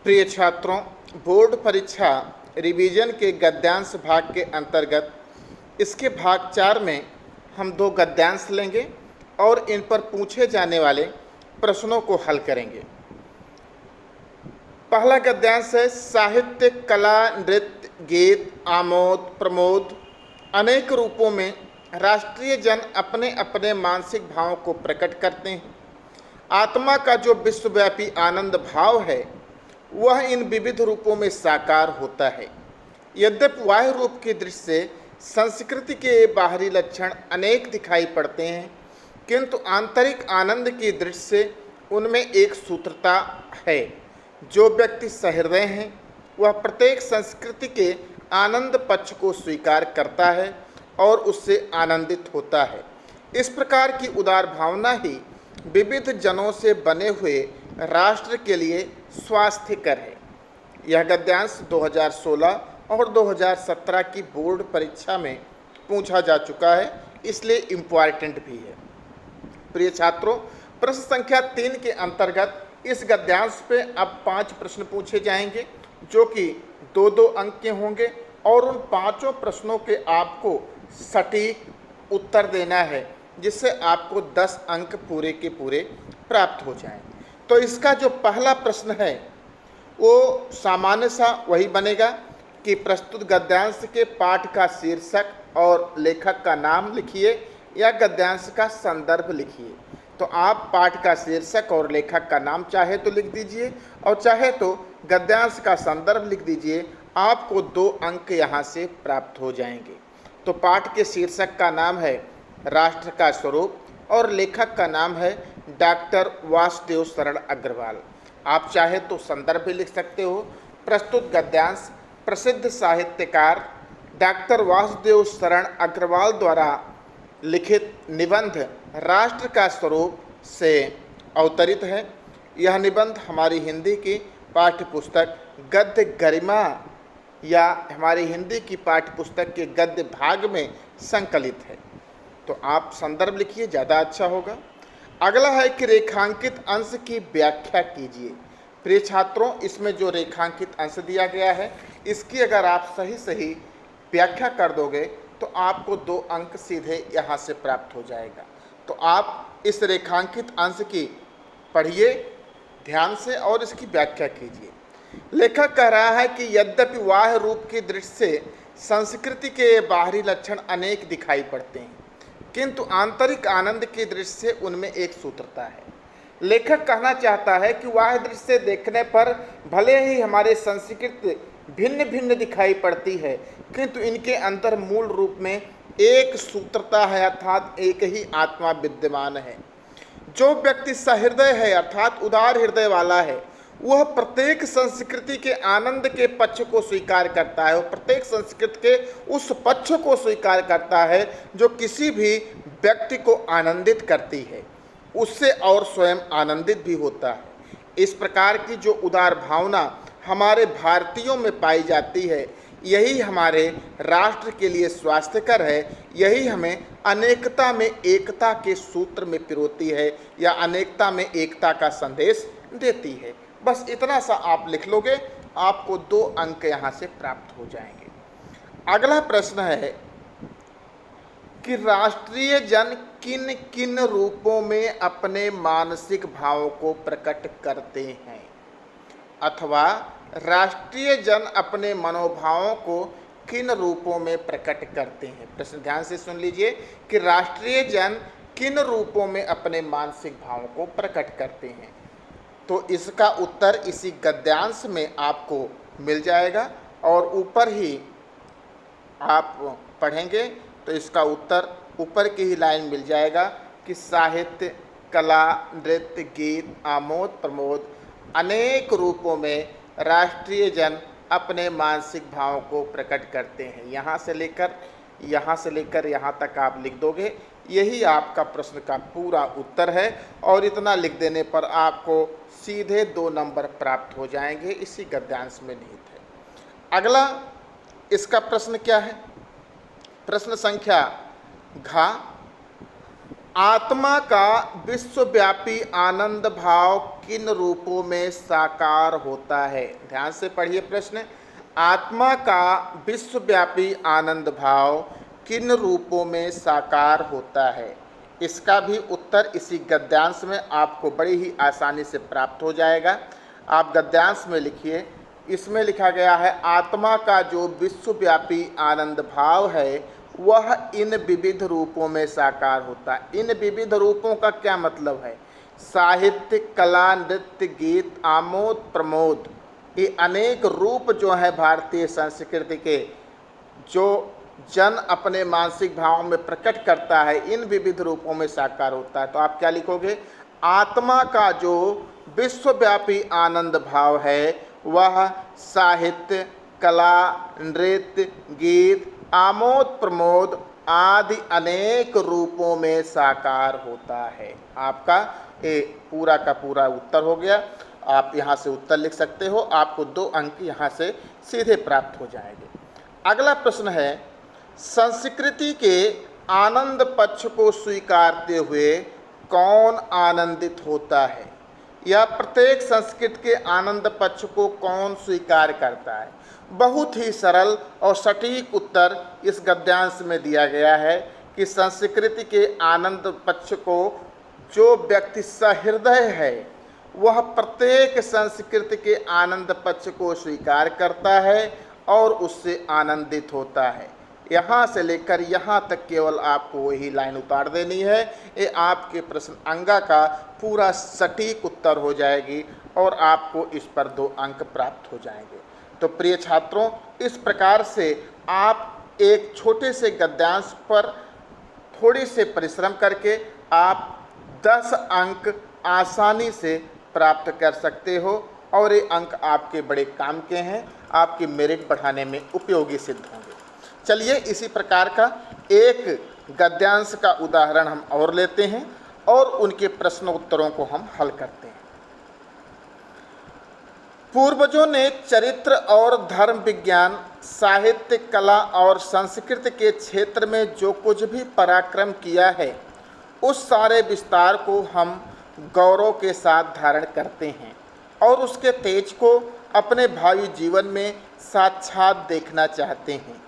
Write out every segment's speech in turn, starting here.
प्रिय छात्रों, बोर्ड परीक्षा रिवीजन के गद्यांश भाग के अंतर्गत इसके भाग 4 में हम 2 गद्यांश लेंगे और इन पर पूछे जाने वाले प्रश्नों को हल करेंगे। पहला गद्यांश है, साहित्य, कला, नृत्य, गीत, आमोद, प्रमोद अनेक रूपों में राष्ट्रीय जन अपने अपने मानसिक भावों को प्रकट करते हैं। आत्मा का जो विश्वव्यापी आनंद भाव है वह इन विविध रूपों में साकार होता है। यद्यपि बाह्य रूप की दृष्टि से संस्कृति के बाहरी लक्षण अनेक दिखाई पड़ते हैं, किंतु आंतरिक आनंद की दृष्टि से उनमें एक सूत्रता है। जो व्यक्ति सहृदय हैं वह प्रत्येक संस्कृति के आनंद पक्ष को स्वीकार करता है और उससे आनंदित होता है। इस प्रकार की उदार भावना ही विविध जनों से बने हुए राष्ट्र के लिए स्वास्थ्यकर है। यह गद्यांश 2016 और 2017 की बोर्ड परीक्षा में पूछा जा चुका है, इसलिए इम्पॉर्टेंट भी है। प्रिय छात्रों, प्रश्न संख्या 3 के अंतर्गत इस गद्यांश पे अब 5 प्रश्न पूछे जाएंगे जो कि 2-2 अंक के होंगे और उन 5 प्रश्नों के आपको सटीक उत्तर देना है, जिससे आपको 10 अंक पूरे के पूरे प्राप्त हो जाएं। तो इसका जो पहला प्रश्न है वो सामान्य सा वही बनेगा कि प्रस्तुत गद्यांश के पाठ का शीर्षक और लेखक का नाम लिखिए या गद्यांश का संदर्भ लिखिए। तो आप पाठ का शीर्षक और लेखक का नाम चाहे तो लिख दीजिए और चाहे तो गद्यांश का संदर्भ लिख दीजिए। आपको 2 अंक यहाँ से प्राप्त हो जाएंगे। तो पाठ के शीर्षक का नाम है राष्ट्र का स्वरूप और लेखक का नाम है डॉक्टर वासुदेव शरण अग्रवाल। आप चाहे तो संदर्भ भी लिख सकते हो। प्रस्तुत गद्यांश प्रसिद्ध साहित्यकार डॉक्टर वासुदेव शरण अग्रवाल द्वारा लिखित निबंध राष्ट्र का स्वरूप से अवतरित है। यह निबंध हमारी हिंदी की पाठ्यपुस्तक गद्य गरिमा या हमारी हिंदी की पाठ्यपुस्तक के गद्य भाग में संकलित है। तो आप संदर्भ लिखिए, ज़्यादा अच्छा होगा। अगला है कि रेखांकित अंश की व्याख्या कीजिए। प्रिय छात्रों, इसमें जो रेखांकित अंश दिया गया है इसकी अगर आप सही व्याख्या कर दोगे तो आपको 2 अंक सीधे यहाँ से प्राप्त हो जाएगा। तो आप इस रेखांकित अंश की पढ़िए ध्यान से और इसकी व्याख्या कीजिए। लेखक कह रहा है कि यद्यपि बाह्य रूप की दृष्टि से संस्कृति के बाहरी लक्षण अनेक दिखाई पड़ते हैं, किंतु आंतरिक आनंद की दृष्टि से उनमें एक सूत्रता है। लेखक कहना चाहता है कि बाह्य दृष्टि से देखने पर भले ही हमारे संस्कृति भिन्न भिन्न दिखाई पड़ती है, किंतु इनके अंदर मूल रूप में एक सूत्रता है, अर्थात एक ही आत्मा विद्यमान है। जो व्यक्ति सहृदय है अर्थात उदार हृदय वाला है वह प्रत्येक संस्कृति के आनंद के पक्ष को स्वीकार करता है। वह प्रत्येक संस्कृति के उस पक्ष को स्वीकार करता है जो किसी भी व्यक्ति को आनंदित करती है, उससे और स्वयं आनंदित भी होता है। इस प्रकार की जो उदार भावना हमारे भारतीयों में पाई जाती है यही हमारे राष्ट्र के लिए स्वास्थ्यकर है। यही हमें अनेकता में एकता के सूत्र में पिरोती है या अनेकता में एकता का संदेश देती है। बस इतना सा आप लिख लोगे, आपको 2 अंक यहाँ से प्राप्त हो जाएंगे। अगला प्रश्न है कि राष्ट्रीय जन किन किन रूपों में अपने मानसिक भावों को प्रकट करते हैं, अथवा राष्ट्रीय जन अपने मनोभावों को किन रूपों में प्रकट करते हैं। प्रश्न ध्यान से सुन लीजिए कि राष्ट्रीय जन किन रूपों में अपने मानसिक भावों को प्रकट करते हैं। तो इसका उत्तर इसी गद्यांश में आपको मिल जाएगा और ऊपर ही आप पढ़ेंगे तो इसका उत्तर ऊपर की ही लाइन मिल जाएगा कि साहित्य, कला, नृत्य, गीत, आमोद, प्रमोद अनेक रूपों में राष्ट्रीय जन अपने मानसिक भावों को प्रकट करते हैं। यहाँ से लेकर यहाँ तक आप लिख दोगे, यही आपका प्रश्न का पूरा उत्तर है और इतना लिख देने पर आपको सीधे 2 नंबर प्राप्त हो जाएंगे। इसी गद्यांश में निहित है। अगला इसका प्रश्न क्या है? प्रश्न संख्या घ आत्मा का विश्वव्यापी आनंद भाव किन रूपों में साकार होता है? ध्यान से पढ़िए प्रश्न। आत्मा का विश्वव्यापी आनंद भाव किन रूपों में साकार होता है? इसका भी उत्तर इसी गद्यांश में आपको बड़ी ही आसानी से प्राप्त हो जाएगा। आप गद्यांश में लिखिए, इसमें लिखा गया है आत्मा का जो विश्वव्यापी आनंद भाव है वह इन विविध रूपों में साकार होता है। इन विविध रूपों का क्या मतलब है? साहित्य, कला, नृत्य, गीत, आमोद, प्रमोद, ये अनेक रूप जो है भारतीय संस्कृति के, जो जन अपने मानसिक भावों में प्रकट करता है, इन विविध रूपों में साकार होता है। तो आप क्या लिखोगे? आत्मा का जो विश्वव्यापी आनंद भाव है वह साहित्य, कला, नृत्य, गीत, आमोद, प्रमोद आदि अनेक रूपों में साकार होता है। आपका ये पूरा का पूरा उत्तर हो गया। आप यहाँ से उत्तर लिख सकते हो। आपको 2 अंक यहाँ से सीधे प्राप्त हो जाएंगे। अगला प्रश्न है, संस्कृति के आनंद पक्ष को स्वीकारते हुए कौन आनंदित होता है? या प्रत्येक संस्कृति के आनंद पक्ष को कौन स्वीकार करता है? बहुत ही सरल और सटीक उत्तर इस गद्यांश में दिया गया है कि संस्कृति के आनंद पक्ष को जो व्यक्ति सहृदय है वह प्रत्येक संस्कृति के आनंद पक्ष को स्वीकार करता है और उससे आनंदित होता है। यहाँ से लेकर यहाँ तक केवल आपको वही लाइन उतार देनी है। ये आपके प्रश्न अंगा का पूरा सटीक उत्तर हो जाएगी और आपको इस पर 2 अंक प्राप्त हो जाएंगे। तो प्रिय छात्रों, इस प्रकार से आप एक छोटे से गद्यांश पर थोड़ी से परिश्रम करके आप 10 अंक आसानी से प्राप्त कर सकते हो और ये अंक आपके बड़े काम के हैं, आपकी मेरिट बढ़ाने में उपयोगी सिद्ध होंगे। चलिए इसी प्रकार का एक गद्यांश का उदाहरण हम और लेते हैं और उनके प्रश्नोत्तरों को हम हल करते हैं। पूर्वजों ने चरित्र और धर्म विज्ञान, साहित्य, कला और संस्कृति के क्षेत्र में जो कुछ भी पराक्रम किया है उस सारे विस्तार को हम गौरव के साथ धारण करते हैं और उसके तेज को अपने भावी जीवन में साक्षात देखना चाहते हैं।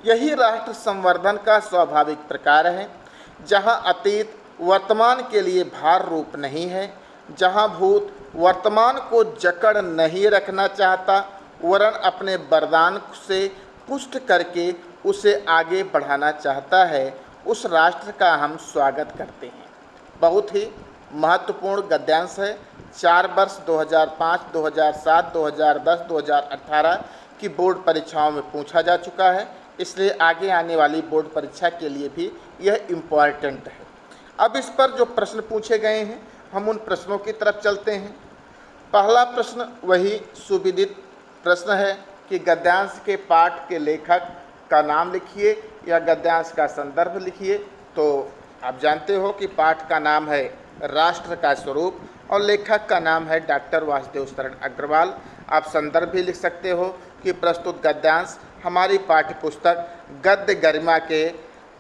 यही राष्ट्र संवर्धन का स्वाभाविक प्रकार है, जहाँ अतीत वर्तमान के लिए भार रूप नहीं है, जहाँ भूत वर्तमान को जकड़ नहीं रखना चाहता वरन अपने वरदान से पुष्ट करके उसे आगे बढ़ाना चाहता है, उस राष्ट्र का हम स्वागत करते हैं। बहुत ही महत्वपूर्ण गद्यांश है। 4 वर्ष 2005, 2007, 2010, 2018 की बोर्ड परीक्षाओं में पूछा जा चुका है, इसलिए आगे आने वाली बोर्ड परीक्षा के लिए भी यह इम्पॉर्टेंट है। अब इस पर जो प्रश्न पूछे गए हैं हम उन प्रश्नों की तरफ चलते हैं। पहला प्रश्न वही सुविदित प्रश्न है कि गद्यांश के पाठ के लेखक का नाम लिखिए या गद्यांश का संदर्भ लिखिए। तो आप जानते हो कि पाठ का नाम है राष्ट्र का स्वरूप और लेखक का नाम है डॉक्टर वासुदेव शरण अग्रवाल। आप संदर्भ भी लिख सकते हो कि प्रस्तुत गद्यांश हमारी पाठ्य पुस्तक गद्य गरिमा के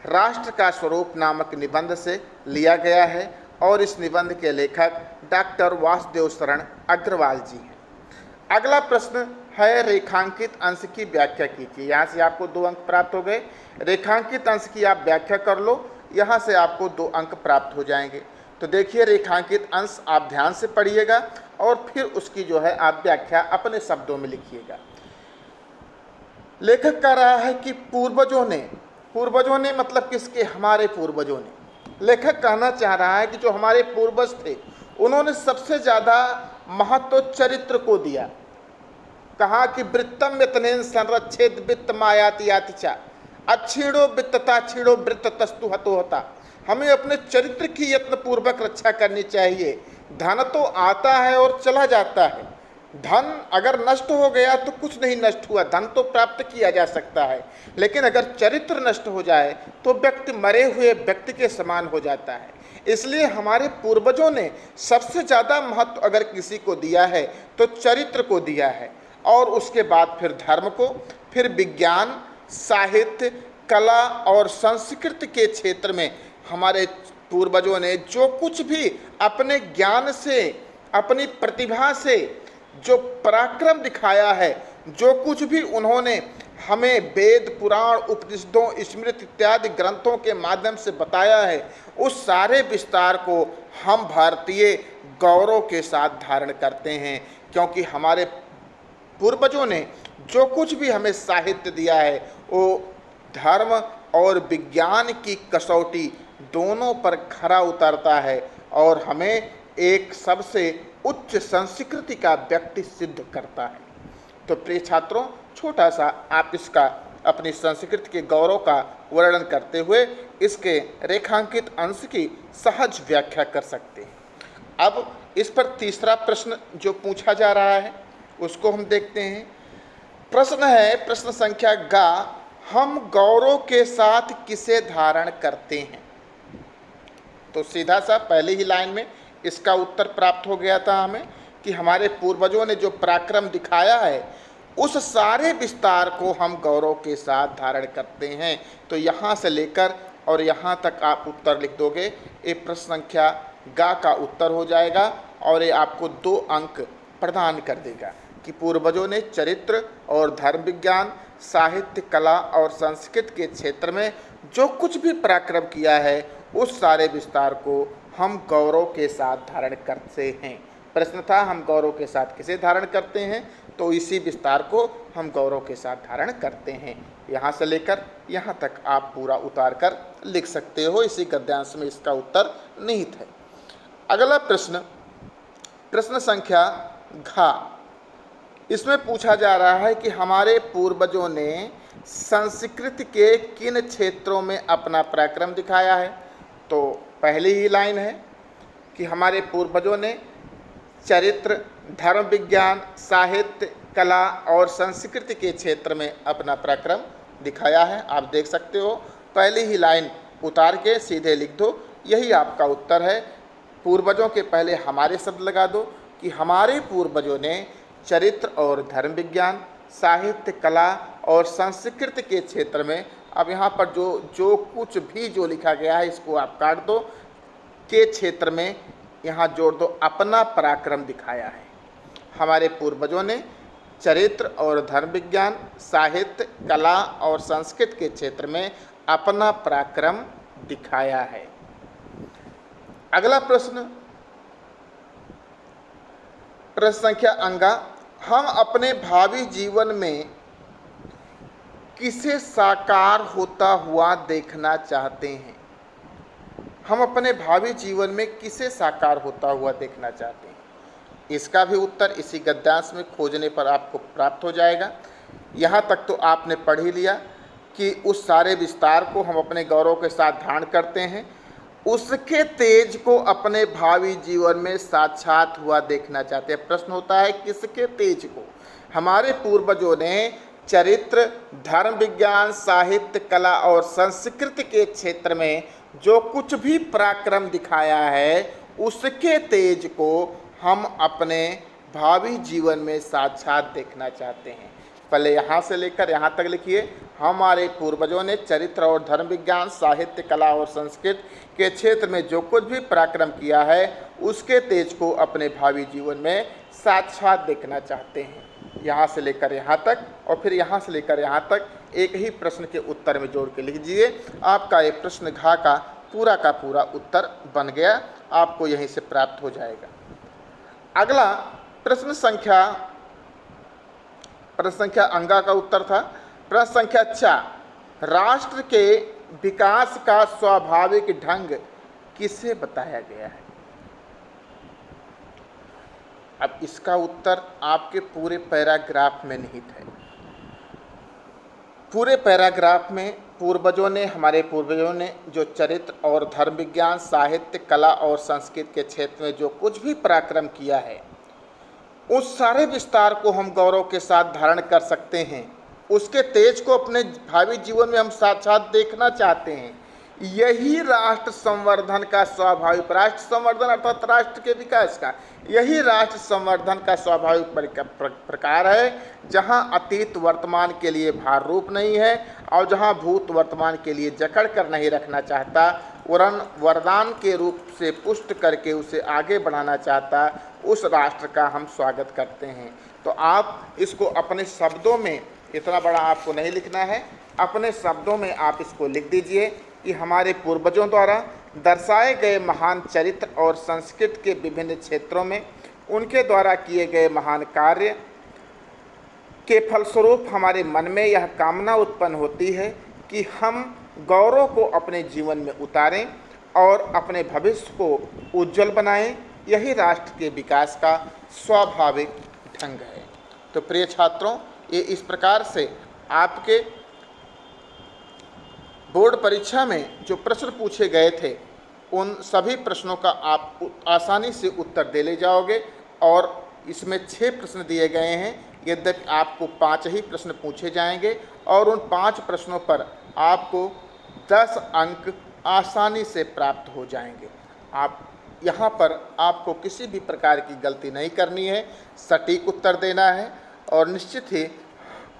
राष्ट्र का स्वरूप नामक निबंध से लिया गया है और इस निबंध के लेखक डॉक्टर वासुदेव शरण अग्रवाल जी हैं। अगला प्रश्न है रेखांकित अंश की व्याख्या कीजिए। यहाँ से आपको 2 अंक प्राप्त हो गए। रेखांकित अंश की आप व्याख्या कर लो, यहाँ से आपको 2 अंक प्राप्त हो जाएंगे। तो देखिए रेखांकित अंश आप ध्यान से पढ़िएगा और फिर उसकी जो है आप व्याख्या अपने शब्दों में लिखिएगा। लेखक कह रहा है कि पूर्वजों ने मतलब किसके? हमारे पूर्वजों ने। लेखक कहना चाह रहा है कि जो हमारे पूर्वज थे उन्होंने सबसे ज़्यादा महत्व चरित्र को दिया। कहा कि वृत्तम यतनेन संरक्षेत वित्त मायाति यातिचा अच्छीणो वित्तता छीणो वृत्त तस्तु हतो होता। हमें अपने चरित्र की यत्नपूर्वक रक्षा करनी चाहिए। धन तो आता है और चला जाता है। धन अगर नष्ट हो गया तो कुछ नहीं नष्ट हुआ, धन तो प्राप्त किया जा सकता है, लेकिन अगर चरित्र नष्ट हो जाए तो व्यक्ति मरे हुए व्यक्ति के समान हो जाता है। इसलिए हमारे पूर्वजों ने सबसे ज़्यादा महत्व अगर किसी को दिया है तो चरित्र को दिया है और उसके बाद फिर धर्म को, फिर विज्ञान, साहित्य, कला और संस्कृति के क्षेत्र में हमारे पूर्वजों ने जो कुछ भी अपने ज्ञान से, अपनी प्रतिभा से जो पराक्रम दिखाया है, जो कुछ भी उन्होंने हमें वेद, पुराण, उपनिषदों, स्मृति इत्यादि ग्रंथों के माध्यम से बताया है, उस सारे विस्तार को हम भारतीय गौरव के साथ धारण करते हैं, क्योंकि हमारे पूर्वजों ने जो कुछ भी हमें साहित्य दिया है वो धर्म और विज्ञान की कसौटी दोनों पर खरा उतरता है और हमें एक सबसे उच्च संस्कृति का व्यक्ति सिद्ध करता है। तो प्रिय छात्रों, छोटा सा आप इसका अपनी संस्कृति के गौरव का वर्णन करते हुए इसके रेखांकित अंश की सहज व्याख्या कर सकते हैं। अब इस पर तीसरा प्रश्न जो पूछा जा रहा है उसको हम देखते हैं। प्रश्न है, प्रश्न संख्या गा, हम गौरव के साथ किसे धारण करते हैं? तो सीधा सा पहली ही लाइन में इसका उत्तर प्राप्त हो गया था हमें कि हमारे पूर्वजों ने जो पराक्रम दिखाया है उस सारे विस्तार को हम गौरव के साथ धारण करते हैं। तो यहाँ से लेकर और यहाँ तक आप उत्तर लिख दोगे, ये प्रश्न संख्या गा का उत्तर हो जाएगा और ये आपको 2 अंक प्रदान कर देगा कि पूर्वजों ने चरित्र और धर्म विज्ञान, साहित्य, कला और संस्कृत के क्षेत्र में जो कुछ भी पराक्रम किया है उस सारे विस्तार को हम गौरव के साथ धारण करते हैं। प्रश्न था हम गौरव के साथ किसे धारण करते हैं, तो इसी विस्तार को हम गौरव के साथ धारण करते हैं। यहाँ से लेकर यहाँ तक आप पूरा उतार कर लिख सकते हो, इसी गद्यांश में इसका उत्तर निहित है। अगला प्रश्न, प्रश्न संख्या घा, इसमें पूछा जा रहा है कि हमारे पूर्वजों ने संस्कृत के किन क्षेत्रों में अपना पराक्रम दिखाया है। तो पहली ही लाइन है कि हमारे पूर्वजों ने चरित्र, धर्म विज्ञान, साहित्य, कला और संस्कृति के क्षेत्र में अपना पराक्रम दिखाया है। आप देख सकते हो, पहली ही लाइन उतार के सीधे लिख दो, यही आपका उत्तर है। पूर्वजों के पहले हमारे शब्द लगा दो कि हमारे पूर्वजों ने चरित्र और धर्म विज्ञान, साहित्य, कला और संस्कृति के क्षेत्र में, अब यहाँ पर जो कुछ भी जो लिखा गया है इसको आप काट दो, के क्षेत्र में यहाँ जोड़ दो, अपना पराक्रम दिखाया है। हमारे पूर्वजों ने चरित्र और धर्म विज्ञान, साहित्य, कला और संस्कृत के क्षेत्र में अपना पराक्रम दिखाया है। अगला प्रश्न, प्रश्न संख्या अंगा, हम अपने भावी जीवन में किसे साकार होता हुआ देखना चाहते हैं? हम अपने भावी जीवन में किसे साकार होता हुआ देखना चाहते हैं? इसका भी उत्तर इसी गद्यांश में खोजने पर आपको प्राप्त हो जाएगा। यहाँ तक तो आपने पढ़ ही लिया कि उस सारे विस्तार को हम अपने गौरव के साथ धारण करते हैं, उसके तेज को अपने भावी जीवन में साक्षात हुआ देखना चाहते हैं। प्रश्न होता है किसके तेज को? हमारे पूर्वजों ने चरित्र, धर्म विज्ञान, साहित्य, कला और संस्कृति के क्षेत्र में जो कुछ भी पराक्रम दिखाया है उसके तेज को हम अपने भावी जीवन में साक्षात देखना चाहते हैं। पहले यहाँ से लेकर यहाँ तक लिखिए, हमारे पूर्वजों ने चरित्र और धर्म विज्ञान, साहित्य, कला और संस्कृत के क्षेत्र में जो कुछ भी पराक्रम किया है उसके तेज को अपने भावी जीवन में साक्षात देखना चाहते हैं। यहाँ से लेकर यहाँ तक और फिर यहाँ से लेकर यहाँ तक एक ही प्रश्न के उत्तर में जोड़ के लिख दीजिए। आपका ये प्रश्न घा का पूरा उत्तर बन गया, आपको यहीं से प्राप्त हो जाएगा। अगला प्रश्न संख्या अंगा का उत्तर था। प्रश्न संख्या 4, राष्ट्र के विकास का स्वाभाविक ढंग किसे बताया गया है? अब इसका उत्तर आपके पूरे पैराग्राफ में निहित है। पूरे पैराग्राफ में हमारे पूर्वजों ने जो चरित्र और धर्म विज्ञान, साहित्य, कला और संस्कृत के क्षेत्र में जो कुछ भी पराक्रम किया है उस सारे विस्तार को हम गौरव के साथ धारण कर सकते हैं। उसके तेज को अपने भावी जीवन में हम साक्षात देखना चाहते हैं। यही राष्ट्र संवर्धन का स्वाभाविक, राष्ट्र संवर्धन अर्थात राष्ट्र के विकास का, यही राष्ट्र संवर्धन का स्वाभाविक प्रकार है, जहां अतीत वर्तमान के लिए भार रूप नहीं है और जहां भूत वर्तमान के लिए जकड़ कर नहीं रखना चाहता, वरन वरदान के रूप से पुष्ट करके उसे आगे बढ़ाना चाहता, उस राष्ट्र का हम स्वागत करते हैं। तो आप इसको अपने शब्दों में, इतना बड़ा आपको नहीं लिखना है, अपने शब्दों में आप इसको लिख दीजिए कि हमारे पूर्वजों द्वारा दर्शाए गए महान चरित्र और संस्कृति के विभिन्न क्षेत्रों में उनके द्वारा किए गए महान कार्य के फलस्वरूप हमारे मन में यह कामना उत्पन्न होती है कि हम गौरव को अपने जीवन में उतारें और अपने भविष्य को उज्जवल बनाएं। यही राष्ट्र के विकास का स्वाभाविक ढंग है। तो प्रिय छात्रों, ये इस प्रकार से आपके बोर्ड परीक्षा में जो प्रश्न पूछे गए थे उन सभी प्रश्नों का आप आसानी से उत्तर दे ले जाओगे। और इसमें 6 प्रश्न दिए गए हैं, यद्यपि आपको 5 ही प्रश्न पूछे जाएंगे और उन 5 प्रश्नों पर आपको 10 अंक आसानी से प्राप्त हो जाएंगे। आप यहाँ पर आपको किसी भी प्रकार की गलती नहीं करनी है, सटीक उत्तर देना है और निश्चित ही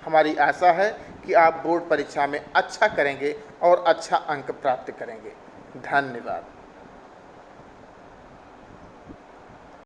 हमारी आशा है कि आप बोर्ड परीक्षा में अच्छा करेंगे और अच्छा अंक प्राप्त करेंगे। धन्यवाद।